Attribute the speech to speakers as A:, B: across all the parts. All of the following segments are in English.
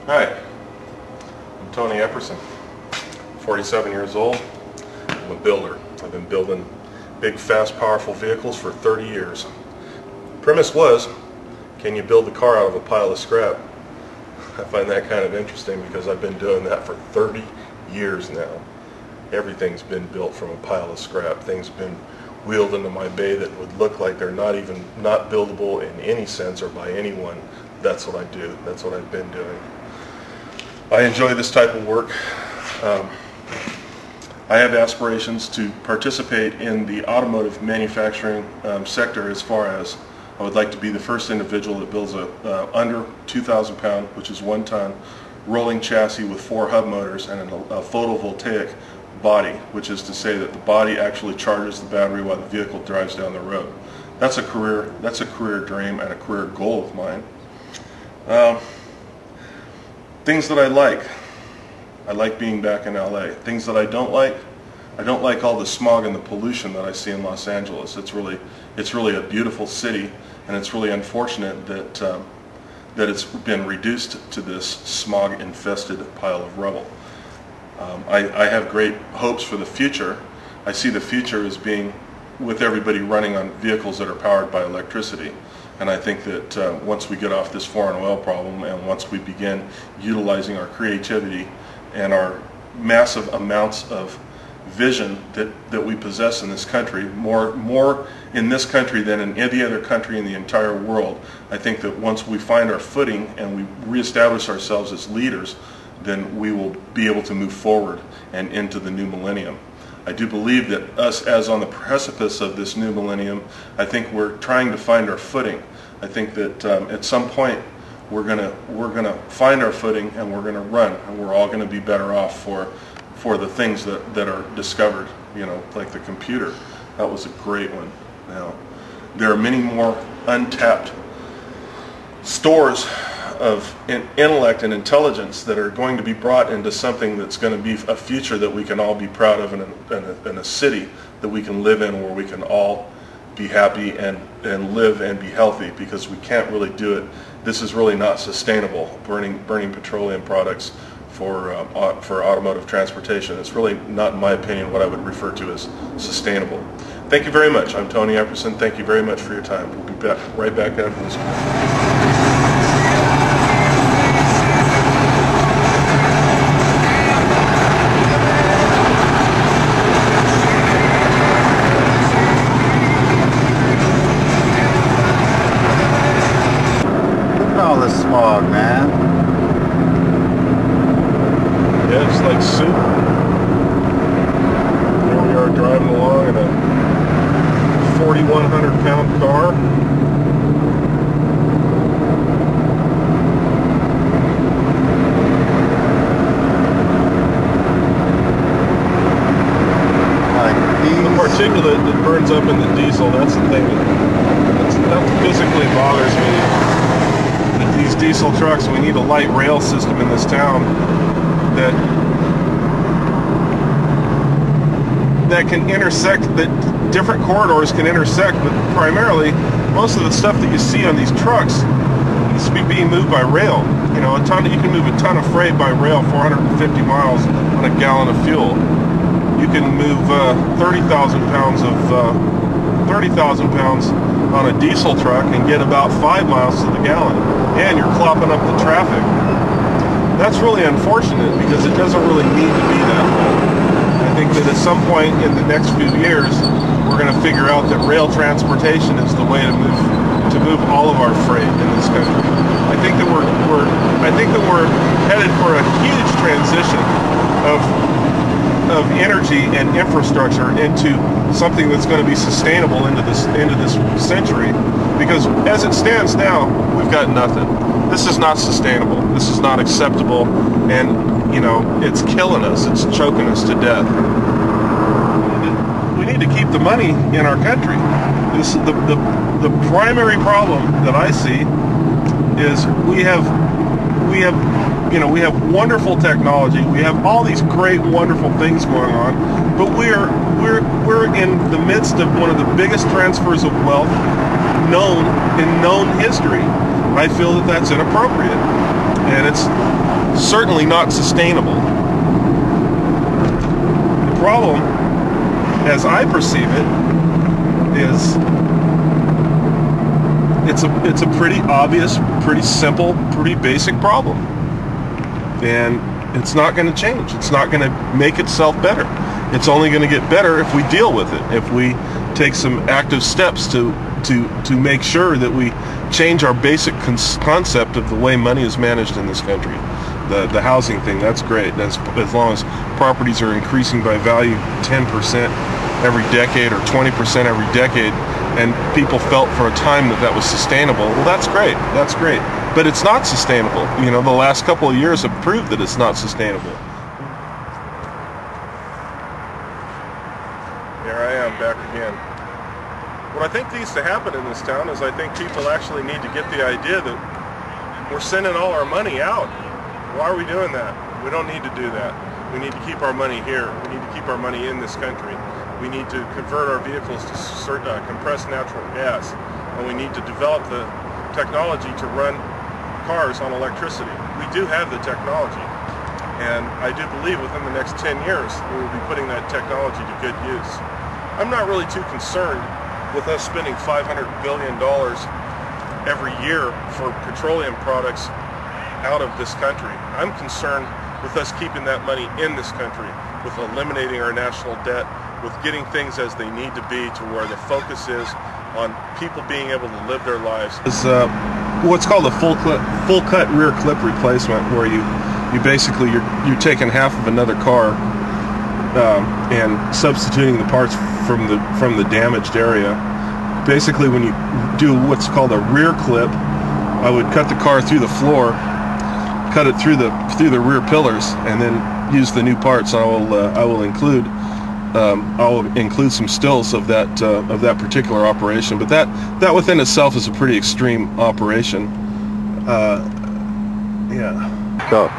A: Hi, I'm Tony Epperson, 47 years old. I'm a builder. I've been building big, fast, powerful vehicles for 30 years. The premise was, can you build a car out of a pile of scrap? I find that kind of interesting because I've been doing that for 30 years now. Everything's been built from a pile of scrap. Things have been wheeled into my bay that would look like they're not buildable in any sense or by anyone. That's what I do. That's what I've been doing. I enjoy this type of work. I have aspirations to participate in the automotive manufacturing sector, as far as I would like to be the first individual that builds a under 2,000 pound, which is 1 ton, rolling chassis with 4 hub motors and a photovoltaic body, which is to say that the body actually charges the battery while the vehicle drives down the road. That's a career dream and a career goal of mine. Things that I like being back in LA. Things that I don't like all the smog and the pollution that I see in Los Angeles. It's really a beautiful city, and it's really unfortunate that it's been reduced to this smog-infested pile of rubble. I have great hopes for the future. I see the future as being with everybody running on vehicles that are powered by electricity. And I think that once we get off this foreign oil problem, and once we begin utilizing our creativity and our massive amounts of vision that we possess in this country, more in this country than in any other country in the entire world, I think that once we find our footing and we reestablish ourselves as leaders, then we will be able to move forward and into the new millennium. I do believe that us, as on the precipice of this new millennium, I think we're trying to find our footing. I think that at some point we're gonna find our footing, and we're gonna run, and we're all gonna be better off for the things that are discovered. You know, like the computer. That was a great one. Now, there are many more untapped stores of intellect and intelligence that are going to be brought into something that's going to be a future that we can all be proud of, in a city that we can live in, where we can all be happy and live and be healthy, because we can't really do it. This is really not sustainable, burning petroleum products for automotive transportation. It's really not, in my opinion, what I would refer to as sustainable. Thank you very much. I'm Tony Epperson. Thank you very much for your time. We'll be right back after this.
B: All this smog, man.
A: Yeah, it's like soup. Here we are driving along in a 4,100 pound car. The particulate that burns up in the diesel, that's the thing that physically bothers me. These diesel trucks, we need a light rail system in this town that can intersect, that different corridors can intersect, but primarily most of the stuff that you see on these trucks needs to be being moved by rail. You know, you can move a ton of freight by rail, 450 miles on a gallon of fuel. You can move 30,000 pounds on a diesel truck and get about 5 miles to the gallon, and you're clopping up the traffic. That's really unfortunate, because it doesn't really need to be that way. I think that at some point in the next few years, we're going to figure out that rail transportation is the way to move all of our freight in this country. I think that we're headed for a huge transition of energy and infrastructure into something that's going to be sustainable into this century, because as it stands now, we've got nothing. This is not sustainable. This is not acceptable, and you know, it's killing us. It's choking us to death. We need to keep the money in our country. The primary problem that I see is we have wonderful technology. We have all these great, wonderful things going on, but we're in the midst of one of the biggest transfers of wealth known history. I feel that that's inappropriate, and certainly not sustainable. The problem, as I perceive it, is it's a pretty obvious, pretty simple, pretty basic problem. And it's not going to change. It's not going to make itself better. It's only going to get better if we deal with it, if we take some active steps to make sure that we change our basic concept of the way money is managed in this country. The housing thing, that's great. As long as properties are increasing by value 10% every decade or 20% every decade, and people felt for a time that was sustainable, well, that's great. That's great. But it's not sustainable. You know, the last couple of years have proved that it's not sustainable. Here I am, back again. What I think needs to happen in this town is I think people actually need to get the idea that we're sending all our money out. Why are we doing that? We don't need to do that. We need to keep our money here. We need to keep our money in this country. We need to convert our vehicles to compressed natural gas. And we need to develop the technology to run cars on electricity. We do have the technology. And I do believe within the next 10 years we will be putting that technology to good use. I'm not really too concerned with us spending $500 billion every year for petroleum products out of this country. I'm concerned with us keeping that money in this country, with eliminating our national debt, with getting things as they need to be to where the focus is on people being able to live their lives. It's what's called a full cut rear clip replacement, where you basically you're taking half of another car and substituting the parts from the damaged area. Basically, when you do what's called a rear clip, I would cut the car through the floor, cut it through the rear pillars, and then use the new parts. I will include some stills of that particular operation. But that within itself is a pretty extreme operation. Yeah.
B: Go.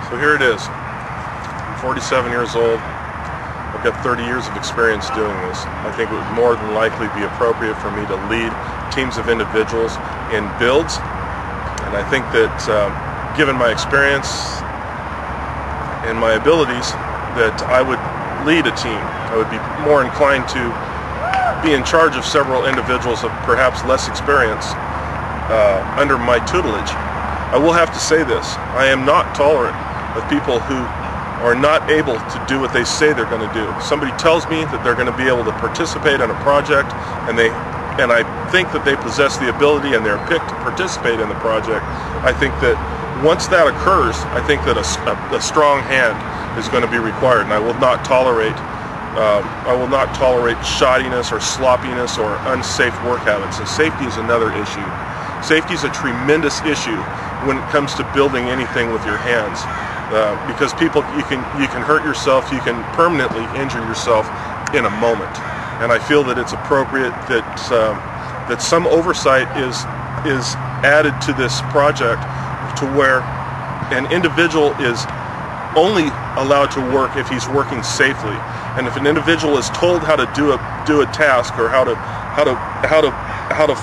A: So here it is. I'm 47 years old. I've got 30 years of experience doing this. I think it would more than likely be appropriate for me to lead teams of individuals in builds. And I think that given my experience and my abilities, that I would lead a team. I would be more inclined to be in charge of several individuals of perhaps less experience under my tutelage. I will have to say this: I am not tolerant of people who are not able to do what they say they're going to do. Somebody tells me that they're going to be able to participate in a project, and I think that they possess the ability and they're picked to participate in the project. I think that once that occurs, I think that a strong hand is going to be required, and I will not tolerate shoddiness or sloppiness or unsafe work habits. And safety is another issue. Safety is a tremendous issue when it comes to building anything with your hands. Because you can hurt yourself, you can permanently injure yourself in a moment, and I feel that it's appropriate that some oversight is added to this project, to where an individual is only allowed to work if he's working safely. And if an individual is told how to do a task, or how to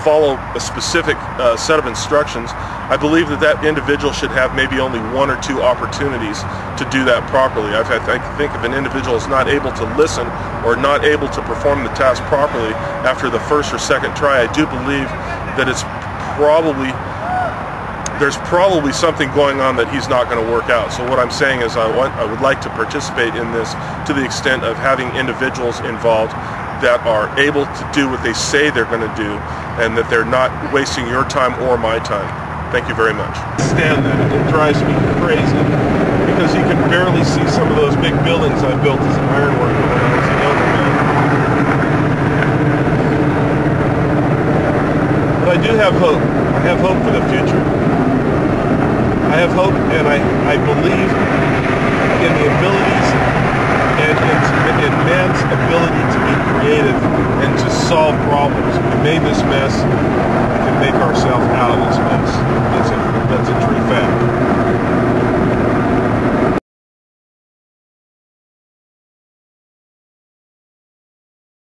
A: follow a specific set of instructions, I believe that individual should have maybe only one or two opportunities to do that properly. I think if an individual is not able to listen or not able to perform the task properly after the first or second try, I do believe that there's probably something going on that he's not going to work out. So what I'm saying is I would like to participate in this to the extent of having individuals involved that are able to do what they say they're going to do, and that they're not wasting your time or my time. Thank you very much. Stand that. It drives me crazy, because you can barely see some of those big buildings I built as an ironworker when I was a younger man. But I do have hope. I have hope for the future. I have hope, and I believe in the abilities and in man's ability to be creative and to solve problems. We made this mess. We can make ourselves out of this mess. That's a true fact.